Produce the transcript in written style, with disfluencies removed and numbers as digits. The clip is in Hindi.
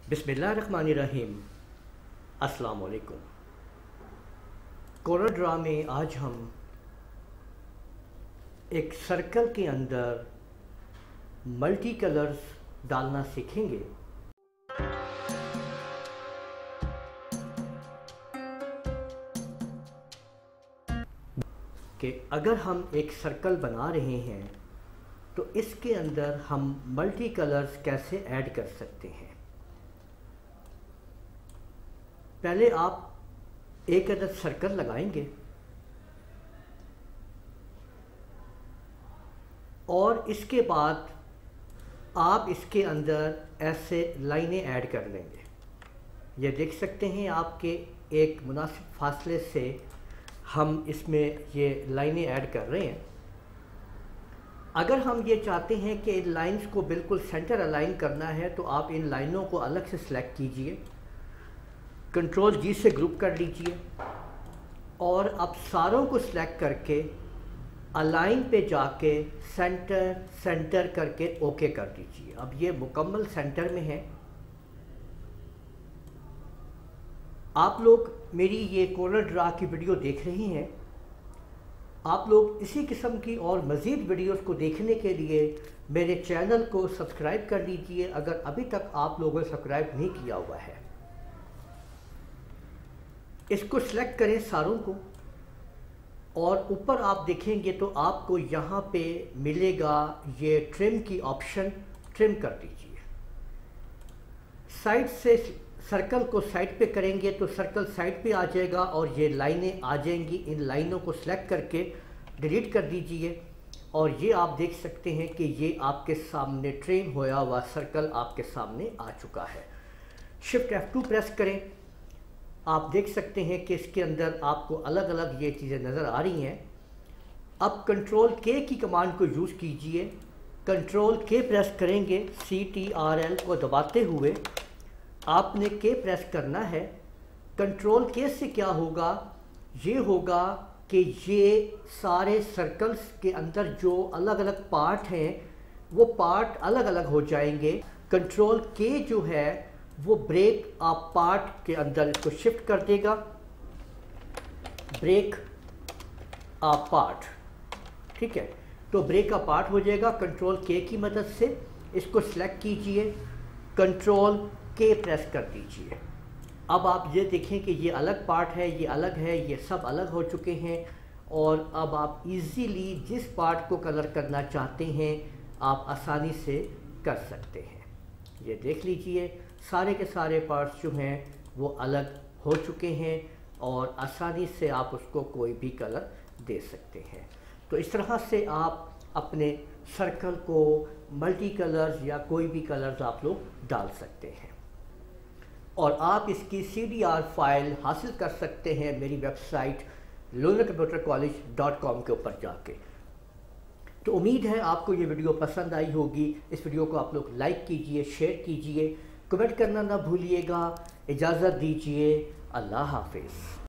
बिस्मिल्लाहिर्रहमानिर्रहीम। अस्सलाम वालेकुम। कोरल ड्रा में आज हम एक सर्कल के अंदर मल्टी कलर्स डालना सीखेंगे। कि अगर हम एक सर्कल बना रहे हैं तो इसके अंदर हम मल्टी कलर्स कैसे ऐड कर सकते हैं। पहले आप एक अदद सर्कल लगाएंगे और इसके बाद आप इसके अंदर ऐसे लाइनें ऐड कर लेंगे। ये देख सकते हैं आपके एक मुनासिब फासले से हम इसमें ये लाइनें ऐड कर रहे हैं। अगर हम ये चाहते हैं कि इन लाइंस को बिल्कुल सेंटर अलाइन करना है तो आप इन लाइनों को अलग से सिलेक्ट कीजिए, कंट्रोल जी से ग्रुप कर लीजिए और अब सारों को सिलेक्ट करके अलाइन पे जाके सेंटर करके ओके कर दीजिए। अब ये मुकम्मल सेंटर में है। आप लोग मेरी ये कोरल ड्रा की वीडियो देख रहे हैं। आप लोग इसी किस्म की और मज़ीद वीडियोस को देखने के लिए मेरे चैनल को सब्सक्राइब कर लीजिए अगर अभी तक आप लोगों ने सब्सक्राइब नहीं किया हुआ है। इसको सिलेक्ट करें सारों को और ऊपर आप देखेंगे तो आपको यहाँ पे मिलेगा ये ट्रिम की ऑप्शन। ट्रिम कर दीजिए। साइड से सर्कल को साइड पे करेंगे तो सर्कल साइड पे आ जाएगा और ये लाइनें आ जाएंगी। इन लाइनों को सिलेक्ट करके डिलीट कर दीजिए और ये आप देख सकते हैं कि ये आपके सामने ट्रिम होया हुआ सर्कल आपके सामने आ चुका है। शिफ्ट F2 प्रेस करें। आप देख सकते हैं कि इसके अंदर आपको अलग अलग ये चीज़ें नज़र आ रही हैं। अब कंट्रोल के की कमांड को यूज़ कीजिए। कंट्रोल के प्रेस करेंगे, CTRL को दबाते हुए आपने के प्रेस करना है। कंट्रोल के से क्या होगा, ये होगा कि ये सारे सर्कल्स के अंदर जो अलग अलग पार्ट हैं वो पार्ट अलग अलग हो जाएंगे। कंट्रोल के जो है वो ब्रेक अ पार्ट के अंदर इसको शिफ्ट कर देगा। ब्रेक अ पार्ट, ठीक है, तो ब्रेक अ पार्ट हो जाएगा। कंट्रोल के की मदद से इसको सिलेक्ट कीजिए, कंट्रोल के प्रेस कर दीजिए। अब आप ये देखें कि ये अलग पार्ट है, ये अलग है, ये सब अलग हो चुके हैं और अब आप इजीली जिस पार्ट को कलर करना चाहते हैं आप आसानी से कर सकते हैं। ये देख लीजिए सारे के सारे पार्ट्स जो हैं वो अलग हो चुके हैं और आसानी से आप उसको कोई भी कलर दे सकते हैं। तो इस तरह से आप अपने सर्कल को मल्टी कलर्स या कोई भी कलर्स आप लोग डाल सकते हैं और आप इसकी CDR फाइल हासिल कर सकते हैं मेरी वेबसाइट lunarcomputercollege.com के ऊपर जाके। तो उम्मीद है आपको ये वीडियो पसंद आई होगी। इस वीडियो को आप लोग लाइक कीजिए, शेयर कीजिए, कमेंट करना ना भूलिएगा। इजाज़त दीजिए। अल्लाह हाफिज़।